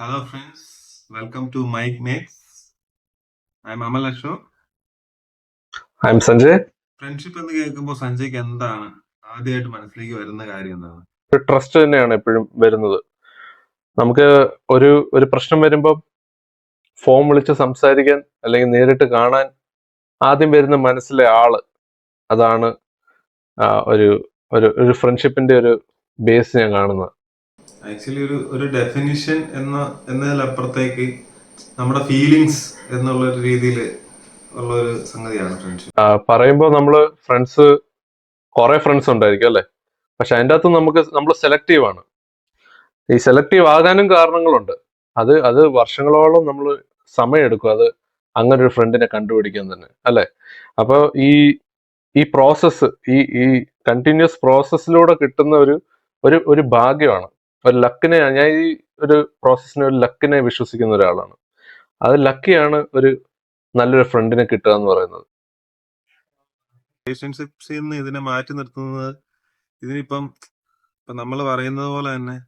Hello, friends. Welcome to Mike Makes. I'm Amal Ashok. I M Sanjay. Friendship എന്ന് കേൾക്കുമ്പോൾ സഞ്ജയ്ക്ക് എന്താണ് ആദ്യമായിട്ട് മനസ്സിലേക്ക് വരുന്ന കാര്യം എന്താണ്? ഒരു ട്രസ്റ്റ് തന്നെയാണ് എപ്പോഴും വരുന്നത്. നമുക്ക് ഒരു ഒരു പ്രശ്നം വരുമ്പോൾ ഫോൺ വിളിച്ച് സംസാരിക്കാൻ അല്ലെങ്കിൽ നേരിട്ട് കാണാൻ ആദ്യം വരുന്ന മനസ്സിലെ ആള്, അതാണ് ഒരു ഒരു ഒരു ഫ്രണ്ട്ഷിപ്പിന്റെ ഒരു ബേസ് ഞാൻ കാണുന്നത്. ആക്ച്വലി ഒരു ഡെഫിനിഷൻ എന്നതിലപ്പുറത്തേക്ക് നമ്മുടെ ഫീലിങ്സ് എന്നുള്ള ഒരു രീതിയിൽ ഉള്ള ഒരു സംഗതിയാണ് ഫ്രണ്ട്ഷിപ്പ്. പറയുമ്പോൾ നമ്മള് ഫ്രണ്ട്സ്, കുറെ ഫ്രണ്ട്സ് ഉണ്ടായിരിക്കും അല്ലെ, പക്ഷെ അതിൻ്റെ അകത്ത് നമ്മൾ സെലക്റ്റീവ് ആണ്. ഈ സെലക്റ്റീവ് ആകാനും കാരണങ്ങളുണ്ട്. അത് വർഷങ്ങളോളം നമ്മൾ സമയമെടുക്കും അത് അങ്ങനെ ഒരു ഫ്രണ്ടിനെ കണ്ടുപിടിക്കാൻ തന്നെ, അല്ലെ. അപ്പൊ ഈ ഈ പ്രോസസ്സ്, ഈ കണ്ടിന്യൂസ് പ്രോസസ്സിലൂടെ കിട്ടുന്ന ഒരു ഒരു ഒരു ഭാഗ്യമാണ്. ഒരു ലക്കിനെ, ഞാൻ ഈ ഒരു പ്രോസസ്സിനെ, ഒരു ലക്കിനെ വിശ്വസിക്കുന്ന ഒരാളാണ്. അത് ലക്കിയാണ് ഒരു നല്ലൊരു ഫ്രണ്ടിനെ കിട്ടുക എന്ന് പറയുന്നത്. റിലേഷൻഷിപ്സിൽ നിന്ന് ഇതിനെ മാറ്റി നിർത്തുന്നത്, ഇതിനിപ്പം നമ്മൾ പറയുന്നത് പോലെ തന്നെ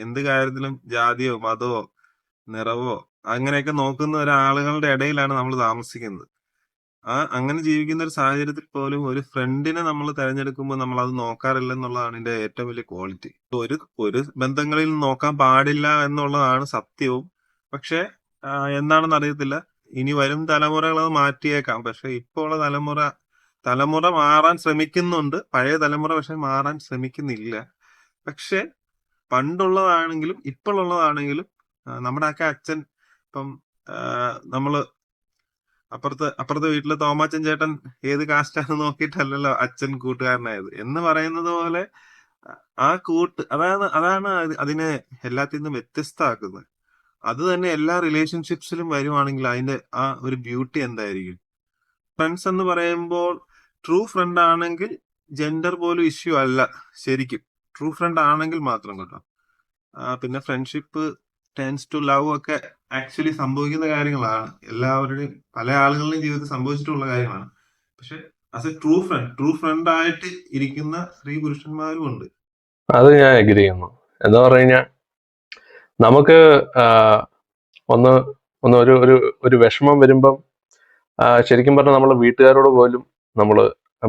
എന്ത് കാര്യത്തിലും ജാതിയോ മതമോ നിറവോ അങ്ങനെയൊക്കെ നോക്കുന്ന ഒരാളുകളുടെ ഇടയിലാണ് നമ്മൾ താമസിക്കുന്നത്. അങ്ങനെ ജീവിക്കുന്ന ഒരു സാഹചര്യത്തിൽ പോലും ഒരു ഫ്രണ്ടിനെ നമ്മൾ തെരഞ്ഞെടുക്കുമ്പോൾ നമ്മൾ അത് നോക്കാറില്ല എന്നുള്ളതാണ് ഇതിന്റെ ഏറ്റവും വലിയ ക്വാളിറ്റി. ഒരു ഒരു ബന്ധങ്ങളിൽ നോക്കാൻ പാടില്ല എന്നുള്ളതാണ് സത്യവും. പക്ഷെ എന്താണെന്ന് അറിയത്തില്ല, ഇനി വരും തലമുറകൾ അത് മാറ്റിയേക്കാം. പക്ഷെ ഇപ്പോൾ ഉള്ള തലമുറ മാറാൻ ശ്രമിക്കുന്നുണ്ട്. പഴയ തലമുറ പക്ഷെ മാറാൻ ശ്രമിക്കുന്നില്ല. പക്ഷെ പണ്ടുള്ളതാണെങ്കിലും ഇപ്പോഴുള്ളതാണെങ്കിലും നമ്മുടെ ഒക്കെ അച്ഛൻ ഇപ്പം നമ്മള് അപ്പുറത്തെ വീട്ടിലെ തോമാച്ചൻ ചേട്ടൻ ഏത് കാസ്റ്റാന്ന് നോക്കിയിട്ടല്ലല്ലോ അച്ഛൻ കൂട്ടുകാരനായത് എന്ന് പറയുന്നത് പോലെ ആ അതാണ് അതിനെ എല്ലാത്തിൽ നിന്നും വ്യത്യസ്തമാക്കുന്നത്. അത് തന്നെ എല്ലാ റിലേഷൻഷിപ്സിലും വരുവാണെങ്കിൽ അതിന്റെ ആ ഒരു ബ്യൂട്ടി എന്തായിരിക്കും? ഫ്രണ്ട്സ് എന്ന് പറയുമ്പോൾ ട്രൂ ഫ്രണ്ട് ആണെങ്കിൽ ജെൻഡർ പോലും ഇഷ്യൂ അല്ല. ശരിക്കും ട്രൂ ഫ്രണ്ട് ആണെങ്കിൽ മാത്രം കേട്ടോ. പിന്നെ ഫ്രണ്ട്ഷിപ്പ് ടെൻസ് ടു ലവ് ഒക്കെ ആക്ച്വലി സംഭവിക്കുന്ന കാര്യങ്ങളാണ്. എല്ലാവരുടെയും പല ആളുകളുടെയും ജീവിതത്തിൽ സംഭവിച്ചിട്ടുള്ള കാര്യങ്ങളാണ്. പക്ഷെ ആസ് എ ട്രൂ ഫ്രണ്ട് ആയിട്ട് ഇരിക്കുന്ന സ്ത്രീ പുരുഷന്മാരും ഉണ്ട്. അത് ഞാൻ എഗ്രി ചെയ്യുന്നു. എന്താ പറഞ്ഞു കഴിഞ്ഞാൽ, നമുക്ക് ഒന്ന് ഒന്ന് ഒരു ഒരു ഒരു വിഷമം വരുമ്പം ശരിക്കും പറഞ്ഞാൽ നമ്മളെ വീട്ടുകാരോട് പോലും നമ്മൾ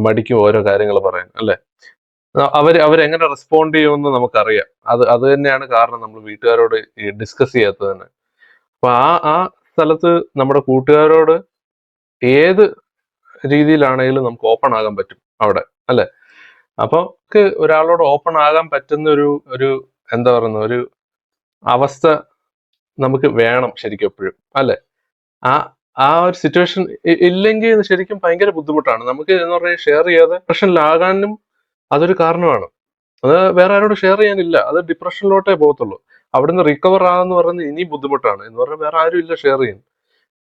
മടിക്കും ഓരോ കാര്യങ്ങൾ പറയാൻ, അല്ലെ. അവരെങ്ങനെ റെസ്പോണ്ട് ചെയ്യുമെന്ന് നമുക്കറിയാം. അത് തന്നെയാണ് കാരണം നമ്മൾ വീട്ടുകാരോട് ഡിസ്കസ് ചെയ്യാത്തത് തന്നെ. അപ്പൊ ആ സ്ഥലത്ത് നമ്മുടെ കൂട്ടുകാരോട് ഏത് രീതിയിലാണെങ്കിലും നമുക്ക് ഓപ്പൺ ആകാൻ പറ്റും അവിടെ, അല്ലെ. അപ്പൊ ഒരാളോട് ഓപ്പൺ ആകാൻ പറ്റുന്ന ഒരു ഒരു എന്താ പറയുന്ന ഒരു അവസ്ഥ നമുക്ക് വേണം ശരിക്കും എപ്പോഴും, അല്ലെ. ആ ആ ഒരു സിറ്റുവേഷൻ ഇല്ലെങ്കിൽ ശരിക്കും ഭയങ്കര ബുദ്ധിമുട്ടാണ് നമുക്ക്. എന്ന് പറഞ്ഞാൽ ഷെയർ ചെയ്യാതെ ഡിപ്രഷനിലാകാനും അതൊരു കാരണമാണ്. അത് വേറെ ആരോട് ഷെയർ ചെയ്യാനില്ല, അത് ഡിപ്രഷനിലോട്ടേ പോകത്തുള്ളൂ. അവിടുന്ന് റിക്കവർ ആകാന്ന് പറയുന്നത് ഇനി ബുദ്ധിമുട്ടാണ്. എന്ന് പറഞ്ഞാൽ വേറെ ആരും ഇല്ല ഷെയർ ചെയ്യാൻ.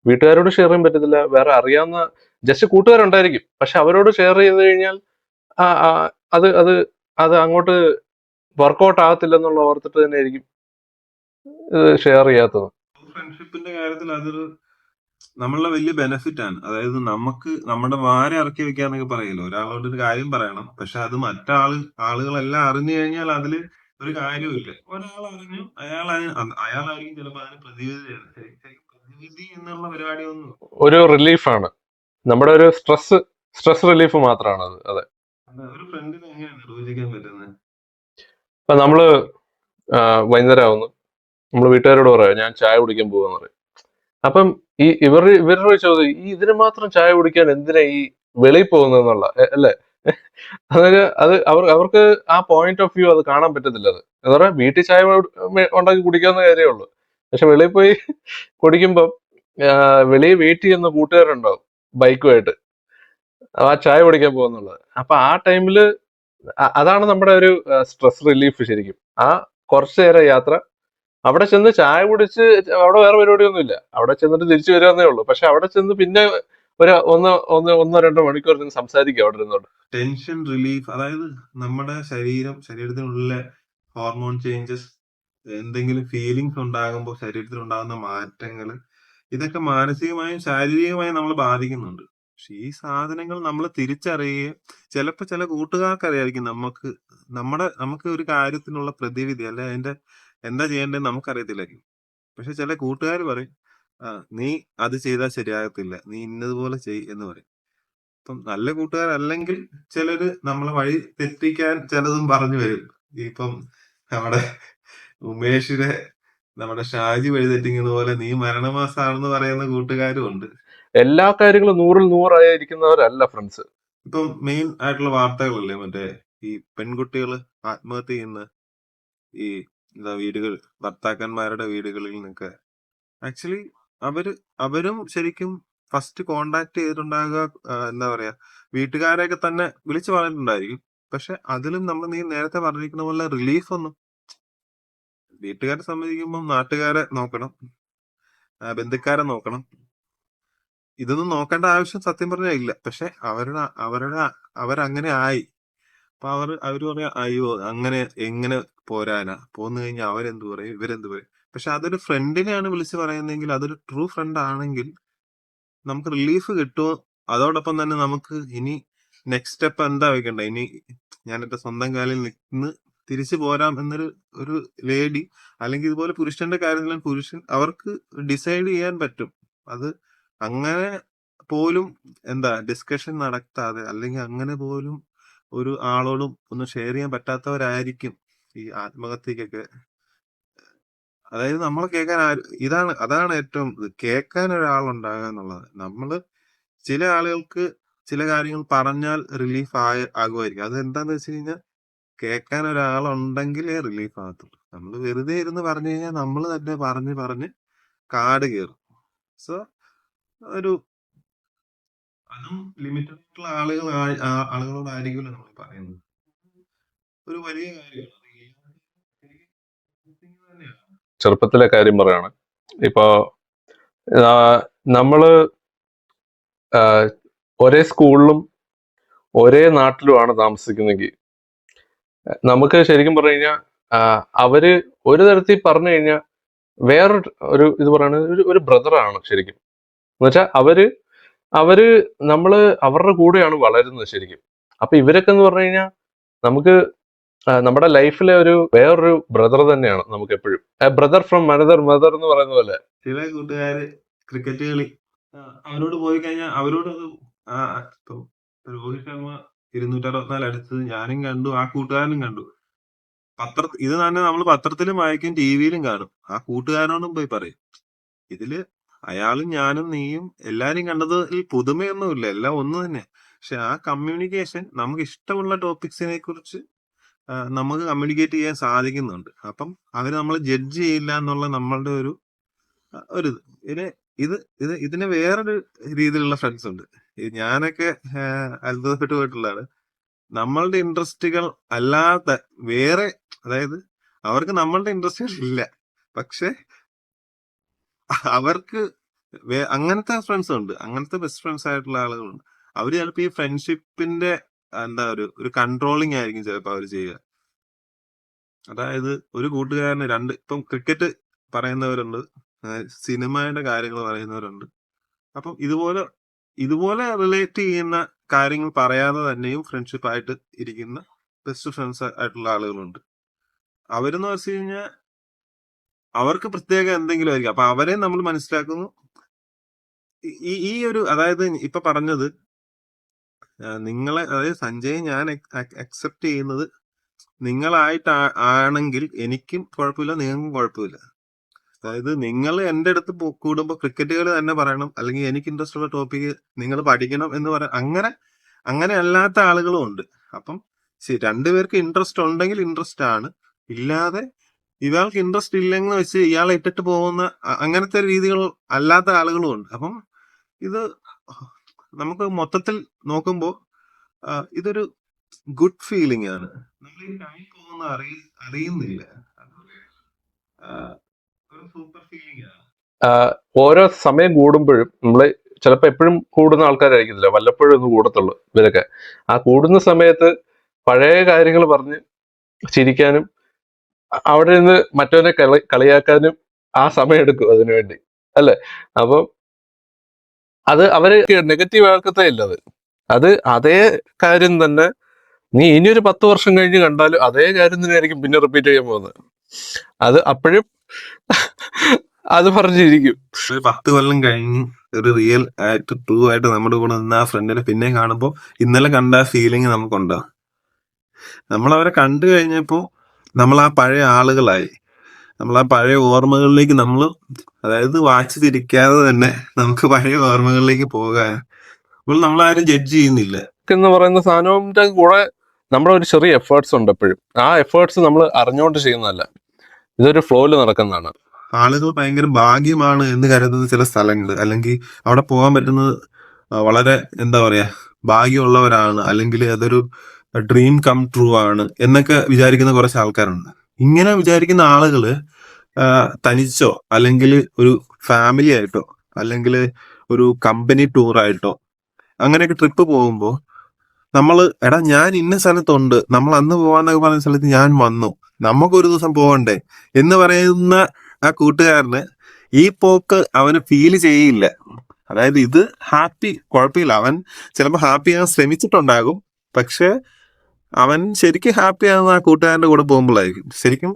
വീട്ടുകാരോട് ഷെയർ ചെയ്യാൻ പറ്റത്തില്ല, വേറെ അറിയാവുന്ന ജസ്റ്റ് കൂട്ടുകാരുണ്ടായിരിക്കും, പക്ഷെ അവരോട് ഷെയർ ചെയ്ത് കഴിഞ്ഞാൽ ആ ആ, അത് അത് അത് അങ്ങോട്ട് വർക്കൗട്ട് ആകത്തില്ല എന്നുള്ള ഓർത്തിട്ട് തന്നെ ആയിരിക്കും ഷെയർ ചെയ്യാത്തത്. ഫ്രണ്ട്ഷിപ്പിന്റെ കാര്യത്തിൽ അതൊരു നമ്മളുടെ വലിയ ബെനിഫിറ്റ് ആണ്. അതായത് നമുക്ക് നമ്മുടെ വാര ഇറക്കി വെക്കാന്നൊക്കെ പറയല്ലോ. ഒരാളോട് ഒരു കാര്യം പറയണം, പക്ഷെ അത് ആളുകളെല്ലാം അറിഞ്ഞു കഴിഞ്ഞാൽ അതില് ഒരു കാര്യമില്ല. ഒരാൾ അറിഞ്ഞു, അയാളായിരിക്കും ചിലപ്പോൾ അതിന് പ്രതിവിധി ചെയ്യുന്നത്. ശരിക്കും പ്രതിവിധി എന്നുള്ള പരിപാടിയൊന്നും ഒരു റിലീഫാണ്, നമ്മുടെ ഒരു സ്ട്രെസ് റിലീഫ് മാത്രമാണ് അത്. അതെ. ഒരു ഫ്രണ്ടിനെ എങ്ങനെയാണ് നിർവചിക്കാൻ പറ്റുന്നത്? ഇപ്പൊ നമ്മള് വൈകുന്നേരം ആവുന്നു, നമ്മൾ വീട്ടുകാരോട് പറയാം ഞാൻ ചായ കുടിക്കാൻ പോവാന്ന് പറയും. അപ്പം ഇവരുടെ ചോദ്യം, ഇതിന് മാത്രം ചായ കുടിക്കാൻ എന്തിനാ ഈ വെളിയിൽ പോകുന്നതെന്നുള്ള, അല്ലേ. അവർക്ക് ആ പോയിന്റ് ഓഫ് വ്യൂ അത് കാണാൻ പറ്റത്തില്ല. അത് എന്താ പറയാ, വീട്ടിൽ ചായ ഉണ്ടാക്കി കുടിക്കാവുന്ന കാര്യമേ ഉള്ളൂ. പക്ഷെ വെളിയിൽ പോയി കുടിക്കുമ്പം വെളിയിൽ വെയിറ്റ് ചെയ്യുന്ന കൂട്ടുകാരുണ്ടാവും ബൈക്കുമായിട്ട്, ആ ചായ കുടിക്കാൻ പോകുന്നുള്ളത്. അപ്പൊ ആ ടൈമില് അതാണ് നമ്മുടെ ഒരു സ്ട്രെസ് റിലീഫ് ശരിക്കും. ആ കുറച്ചു നേരം യാത്ര, അവിടെ ചെന്ന് ചായ കുടിച്ച്, അവിടെ വേറെ പരിപാടിയൊന്നുമില്ല, അവിടെ ചെന്നിട്ട് തിരിച്ചു വരാന്നേ ഉള്ളൂ. പക്ഷെ അവിടെ ചെന്ന് പിന്നെ ഒരു ഒന്നോ രണ്ടോ മണിക്കൂർ നിന്ന് സംസാരിക്കുക അവിടെ ഇരുന്നോണ്ട്. ടെൻഷൻ റിലീഫ്, അതായത് നമ്മുടെ ശരീരത്തിനുള്ളിലെ ഹോർമോൺ ചേഞ്ചസ്, എന്തെങ്കിലും ഫീലിങ്സ് ഉണ്ടാകുമ്പോൾ ശരീരത്തിൽ ഉണ്ടാകുന്ന മാറ്റങ്ങൾ, ഇതൊക്കെ മാനസികമായും ശാരീരികമായും നമ്മൾ ബാധിക്കുന്നുണ്ട്. പക്ഷെ ഈ സാധനങ്ങൾ നമ്മൾ തിരിച്ചറിയുകയും, ചിലപ്പോൾ ചില കൂട്ടുകാർക്ക് അറിയായിരിക്കും നമുക്ക് ഒരു കാര്യത്തിനുള്ള പ്രതിവിധി അല്ലെ അതിന്റെ എന്താ ചെയ്യേണ്ടതെന്ന് നമുക്കറിയത്തില്ലായിരിക്കും. പക്ഷെ ചില കൂട്ടുകാർ പറയും നീ അത് ചെയ്താൽ ശരിയാകത്തില്ല, നീ ഇന്നതുപോലെ ചെയ് എന്ന് പറയും. ഇപ്പം നല്ല കൂട്ടുകാരല്ലെങ്കിൽ ചിലര് നമ്മളെ വഴി തെറ്റിക്കാൻ ചിലതും പറഞ്ഞു വരും. ഇപ്പം നമ്മുടെ ഉമേഷിനെ നമ്മുടെ ഷാജി വഴി തെറ്റിക്കുന്നത് പോലെ നീ മരണമാസാണെന്ന് പറയുന്ന കൂട്ടുകാരും ഉണ്ട്. എല്ലാ കാര്യങ്ങളും 100-ൽ 100 ഫ്രണ്ട്സ്. ഇപ്പം മെയിൻ ആയിട്ടുള്ള വാർത്തകളല്ലേ മറ്റേ ഈ പെൺകുട്ടികൾ ആത്മഹത്യ ചെയ്യുന്ന ഈ വീടുകൾ, ഭർത്താക്കന്മാരുടെ വീടുകളിൽ നിന്നൊക്കെ. ആക്ച്വലി അവരും ശരിക്കും ഫസ്റ്റ് കോണ്ടാക്ട് ചെയ്തിട്ടുണ്ടാകുക എന്താ പറയാ, വീട്ടുകാരെയൊക്കെ തന്നെ വിളിച്ചു പറഞ്ഞിട്ടുണ്ടായിരിക്കും. പക്ഷെ അതിലും നീ നേരത്തെ പറഞ്ഞിരിക്കുന്ന പോലെ റിലീഫ് ഒന്നും വീട്ടുകാരെ സംബന്ധിക്കുമ്പോൾ നാട്ടുകാരെ നോക്കണം, ബന്ധുക്കാരെ നോക്കണം. ഇതൊന്നും നോക്കേണ്ട ആവശ്യം സത്യം പറഞ്ഞാൽ ഇല്ല. പക്ഷെ അവരങ്ങനെ ആയി. അപ്പൊ അവര് പറയാ അയ്യോ അങ്ങനെ എങ്ങനെ പോരാനാ, പോന്നു കഴിഞ്ഞാൽ അവരെന്ത് പറയും, ഇവരെന്ത് പറയും. പക്ഷെ അതൊരു ഫ്രണ്ടിനെയാണ് വിളിച്ച് പറയുന്നതെങ്കിൽ, അതൊരു ട്രൂ ഫ്രണ്ട് ആണെങ്കിൽ നമുക്ക് റിലീഫ് കിട്ടുമോ. അതോടൊപ്പം തന്നെ നമുക്ക് ഇനി നെക്സ്റ്റ് സ്റ്റെപ്പ് എന്താ വെക്കണ്ടേ, ഇനി ഞാൻ എന്റെ സ്വന്തം കാലിൽ നിന്ന് തിരിച്ചു പോരാം ഒരു ലേഡി അല്ലെങ്കിൽ ഇതുപോലെ പുരുഷന്റെ കാര്യത്തിലും പുരുഷൻ അവർക്ക് ഡിസൈഡ് ചെയ്യാൻ പറ്റും. അത് അങ്ങനെ പോലും ഡിസ്കഷൻ നടത്താതെ അല്ലെങ്കിൽ അങ്ങനെ പോലും ഒരു ആളോടും ഒന്നും ഷെയർ ചെയ്യാൻ പറ്റാത്തവരായിരിക്കും ഈ ആത്മഹത്യക്കൊക്കെ. അതായത് നമ്മളെ കേൾക്കാൻ അതാണ് ഏറ്റവും കേൾക്കാൻ ഒരാളുണ്ടാകുക എന്നുള്ളത്. ചില ആളുകൾക്ക് ചില കാര്യങ്ങൾ പറഞ്ഞാൽ റിലീഫ് ആകുമായിരിക്കും. അത് എന്താന്ന് വെച്ച് കഴിഞ്ഞാൽ കേൾക്കാൻ ഒരാളുണ്ടെങ്കിലേ റിലീഫ് ആകത്തുള്ളൂ. നമ്മൾ വെറുതെ ഇരുന്ന് പറഞ്ഞു കഴിഞ്ഞാൽ നമ്മൾ തന്നെ പറഞ്ഞ് കാട് കയറും. സോ അതും ലിമിറ്റഡ് ആയിട്ടുള്ള ആളുകളോടായിരിക്കുമല്ലോ നമ്മൾ പറയുന്നത്. ഒരു വലിയ കാര്യമാണ്. ചെറുപ്പത്തിലെ കാര്യം പറയാണ്. ഇപ്പോ നമ്മള് ഒരേ സ്കൂളിലും ഒരേ നാട്ടിലുമാണ് താമസിക്കുന്നെങ്കിൽ നമുക്ക് ശരിക്കും പറഞ്ഞു കഴിഞ്ഞാൽ അവര് ഒരു തരത്തിൽ പറഞ്ഞു കഴിഞ്ഞാൽ വേറൊരു ഇത് പറയുന്നത് ഒരു ബ്രദറാണ് ശരിക്കും. എന്നുവെച്ചാൽ അവര് നമ്മള് അവരുടെ കൂടെയാണ് വളരുന്നത് ശരിക്കും. അപ്പൊ ഇവരൊക്കെ എന്ന് പറഞ്ഞു കഴിഞ്ഞാൽ നമുക്ക് നമ്മുടെ ലൈഫിലെ വേറൊരു ബ്രദർ തന്നെയാണ് നമുക്ക് എപ്പോഴും. ബ്രദർ ഫ്രം അനദർ മദർ എന്ന് പറയുന്ന പോലെ. ചില കൂട്ടുകാര് ക്രിക്കറ്റ് കളി അവരോട് പോയി കഴിഞ്ഞാൽ അവരോട് രോഹിത് ശർമ്മ 264 അടിച്ചത് ഞാനും കണ്ടു, ആ കൂട്ടുകാരനും കണ്ടു. ഇത് തന്നെ നമ്മൾ പത്രത്തിലും വായിക്കും, ടിവിയിലും കാണും. ആ കൂട്ടുകാരനോടും പോയി പറയും. ഇതില് അയാളും ഞാനും നീയും എല്ലാരും കണ്ടതിൽ പുതുമയൊന്നുമില്ല, എല്ലാം ഒന്ന് തന്നെ. പക്ഷെ ആ കമ്മ്യൂണിക്കേഷൻ നമുക്ക് ഇഷ്ടമുള്ള ടോപ്പിക്സിനെ കുറിച്ച് നമുക്ക് കമ്മ്യൂണിക്കേറ്റ് ചെയ്യാൻ സാധിക്കുന്നുണ്ട്. അപ്പം അവര് നമ്മൾ ജഡ്ജ് ചെയ്യില്ല എന്നുള്ള നമ്മളുടെ ഒരു ഇതിന് വേറൊരു രീതിയിലുള്ള ഫ്രണ്ട്സ് ഉണ്ട്. ഞാനൊക്കെ അത്ഭുതപ്പെട്ടു പോയിട്ടുള്ളതാണ്. നമ്മളുടെ ഇൻട്രസ്റ്റുകൾ അല്ലാത്ത വേറെ, അതായത് അവർക്ക് നമ്മളുടെ ഇൻട്രസ്റ്റുകൾ ഇല്ല, പക്ഷെ അവർക്ക് അങ്ങനത്തെ ഫ്രണ്ട്സ് ഉണ്ട്, അങ്ങനത്തെ ബെസ്റ്റ് ഫ്രണ്ട്സ് ആയിട്ടുള്ള ആളുകളുണ്ട്. അവര് ചിലപ്പോ ഈ ഫ്രണ്ട്ഷിപ്പിന്റെ ഒരു കൺട്രോളിങ് ആയിരിക്കും ചിലപ്പോ അവര് ചെയ്യുക. അതായത് ഒരു കൂട്ടുകാരന് ഇപ്പം ക്രിക്കറ്റ് പറയുന്നവരുണ്ട്, സിനിമയുടെ കാര്യങ്ങൾ പറയുന്നവരുണ്ട്. അപ്പം ഇതുപോലെ റിലേറ്റ് ചെയ്യുന്ന കാര്യങ്ങൾ പറയാതെ തന്നെയും ഫ്രണ്ട്ഷിപ്പ് ആയിട്ട് ഇരിക്കുന്ന ബെസ്റ്റ് ഫ്രണ്ട്സ് ആയിട്ടുള്ള ആളുകളുണ്ട്. അവരെന്ന് വെച്ച് കഴിഞ്ഞാൽ അവർക്ക് പ്രത്യേക എന്തെങ്കിലും ആയിരിക്കും. അപ്പൊ അവരെ നമ്മൾ മനസ്സിലാക്കുന്നു. ഈ അതായത് ഇപ്പൊ പറഞ്ഞത് നിങ്ങളെ, അതായത് സഞ്ജയ് ഞാൻ അക്സെപ്റ്റ് ചെയ്യുന്നത് നിങ്ങളായിട്ട് ആണെങ്കിൽ എനിക്കും കുഴപ്പമില്ല, നിങ്ങൾക്കും കുഴപ്പമില്ല. അതായത് നിങ്ങൾ എന്റെ അടുത്ത് കൂടുമ്പോൾ ക്രിക്കറ്റ് കളി തന്നെ പറയണം, അല്ലെങ്കിൽ എനിക്ക് ഇൻട്രസ്റ്റ് ഉള്ള ടോപ്പിക്ക് നിങ്ങൾ പഠിക്കണം എന്ന് പറയാം. അങ്ങനെ അല്ലാത്ത ആളുകളും ഉണ്ട്. അപ്പം രണ്ടുപേർക്ക് ഇൻട്രസ്റ്റ് ഉണ്ടെങ്കിൽ ഇൻട്രസ്റ്റ് ആണ്, ഇല്ലാതെ ഇയാൾക്ക് ഇൻട്രസ്റ്റ് ഇല്ലെന്ന് വെച്ച് ഇയാളെ ഇട്ടിട്ട് പോകുന്ന അങ്ങനത്തെ രീതികൾ അല്ലാത്ത ആളുകളും ഉണ്ട്. അപ്പം ഇത് നമുക്ക് മൊത്തത്തിൽ നോക്കുമ്പോൾ ഇതൊരു ഗുഡ് ഫീലിംഗ് ആണ്. നമ്മൾ ഈ ടൈം പോകുന്ന അറിയുന്നില്ല. ഒരു സൂപ്പർ ഫീലിംഗ് ആണ്. ഓരോ സമയം കൂടുമ്പോഴും നമ്മള് ചിലപ്പോൾ എപ്പോഴും കൂടുന്ന ആൾക്കാരായിരിക്കില്ല, വല്ലപ്പോഴും ഒന്ന് കൂടത്തുള്ളൂ ഇവരൊക്കെ. ആ കൂടുന്ന സമയത്ത് പഴയ കാര്യങ്ങൾ പറഞ്ഞ് ചിരിക്കാനും അവിടെ നിന്ന് മറ്റവനെ കളിയാക്കാനും ആ സമയം എടുക്കും അതിനുവേണ്ടി, അല്ലെ? അപ്പം അത് അവര് നെഗറ്റീവ് ആക്കത്തേ ഇല്ല. അത് അതേ കാര്യം തന്നെ നീ ഇനിയൊരു 10 വർഷം കഴിഞ്ഞ് കണ്ടാലും അതേ കാര്യം തന്നെയായിരിക്കും പിന്നെ റിപ്പീറ്റ് ചെയ്യാൻ പോകുന്നത്. അത് അപ്പോഴും അത് പറഞ്ഞിരിക്കും. ഒരു 10 കൊല്ലം കഴിഞ്ഞ് ഒരു റിയൽ ആയിട്ട് ട്രൂ ആയിട്ട് നമ്മുടെ കൂടെ നിന്ന് ആ ഫ്രണ്ടിനെ പിന്നെ കാണുമ്പോൾ ഇന്നലെ കണ്ട ആ ഫീലിംഗ് നമുക്കുണ്ടാവും. നമ്മളവരെ കണ്ടു കഴിഞ്ഞപ്പോ നമ്മൾ ആ പഴയ ആളുകളായി. നമ്മൾ ആ പഴയ ഓർമ്മകളിലേക്ക് അതായത് വാച്ച് തിരിക്കാതെ തന്നെ നമുക്ക് പഴയ ഓർമ്മകളിലേക്ക് പോകാൻ. അപ്പോൾ നമ്മളാരും ജഡ്ജ് ചെയ്യുന്നില്ല. എന്ന് പറയുന്ന സാധനത്തിന്റെ കൂടെ നമ്മുടെ ഒരു ചെറിയ എഫേർട്സ് ഉണ്ട് എപ്പോഴും. ആ എഫേർട്സ് നമ്മൾ അറിഞ്ഞുകൊണ്ട് ചെയ്യുന്നതല്ല, ഇതൊരു ഫ്ലോയിൽ നടക്കുന്നതാണ്. ആളുകൾ ഭയങ്കര ഭാഗ്യമാണ് എന്ന് കരുതുന്ന ചില സ്ഥലങ്ങൾ, അല്ലെങ്കിൽ അവിടെ പോകാൻ പറ്റുന്നത് വളരെ എന്താ പറയാ ഭാഗ്യമുള്ളവരാണ്, അല്ലെങ്കിൽ അതൊരു ഡ്രീം കം ട്രൂ ആണ് എന്നൊക്കെ വിചാരിക്കുന്ന കുറച്ച് ആൾക്കാരുണ്ട്. ഇങ്ങനെ വിചാരിക്കുന്ന ആളുകള് തനിച്ചോ അല്ലെങ്കിൽ ഒരു ഫാമിലി ആയിട്ടോ അല്ലെങ്കിൽ ഒരു കമ്പനി ടൂറായിട്ടോ അങ്ങനെയൊക്കെ ട്രിപ്പ് പോകുമ്പോൾ എടാ ഞാൻ ഇന്ന സ്ഥലത്തുണ്ട്, നമ്മൾ അന്ന് പോവാന്നൊക്കെ പറഞ്ഞ സ്ഥലത്ത് ഞാൻ വന്നു, നമുക്കൊരു ദിവസം പോകണ്ടേ എന്ന് പറയുന്ന ആ കൂട്ടുകാരന് ഈ പോക്ക് അവന് ഫീൽ ചെയ്യില്ല. അതായത് ഇത് ഹാപ്പി കുഴപ്പമില്ല, അവൻ ചിലപ്പോൾ ഹാപ്പി ആകാൻ ശ്രമിച്ചിട്ടുണ്ടാകും, പക്ഷെ അവൻ ശരിക്കും ഹാപ്പി ആകുന്ന ആ കൂട്ടുകാരന്റെ കൂടെ പോകുമ്പോഴായിരിക്കും. ശരിക്കും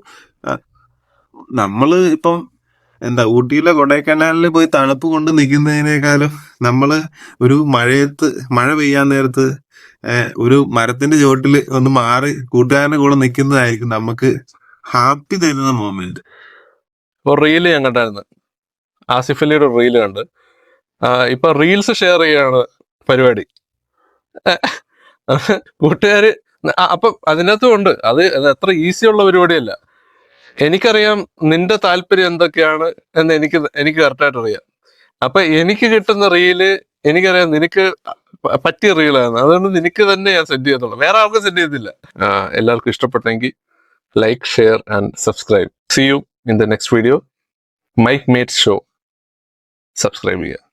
നമ്മള് ഇപ്പം ഊട്ടിയിലെ കൊടൈക്കനാലിൽ പോയി തണുപ്പ് കൊണ്ട് നിൽക്കുന്നതിനേക്കാളും ഒരു മഴ പെയ്യാൻ നേരത്ത് ഒരു മരത്തിന്റെ ചുവട്ടിൽ ഒന്ന് മാറി കൂട്ടുകാരന്റെ കൂടെ നിൽക്കുന്നതായിരിക്കും നമുക്ക് ഹാപ്പി തരുന്ന മൊമെന്റ്. ഒരു റീല് ഞാൻ കണ്ടായിരുന്നു, ആസിഫ് അലിയുടെ റീല് കണ്ട്. ഇപ്പൊ റീൽസ് ഷെയർ ചെയ്യാണ് പരിപാടി. കൂട്ടുകാര് അപ്പൊ അതിനകത്തും ഉണ്ട്. അത് അത്ര ഈസി ഉള്ള പരിപാടിയല്ല. എനിക്കറിയാം നിന്റെ താല്പര്യം എന്തൊക്കെയാണ് എന്ന് എനിക്ക് കറക്റ്റായിട്ട് അറിയാം. അപ്പൊ എനിക്ക് കിട്ടുന്ന റീല് എനിക്കറിയാം നിനക്ക് പറ്റിയ റീലാണ്, അതുകൊണ്ട് നിനക്ക് തന്നെ ഞാൻ സെൻഡ് ചെയ്യത്തുള്ളൂ, വേറെ ആർക്കും സെൻഡ് ചെയ്തില്ല. എല്ലാവർക്കും ഇഷ്ടപ്പെട്ടെങ്കിൽ like, share and subscribe. See you in the next video. Mike mate show subscribe ചെയ്യുക.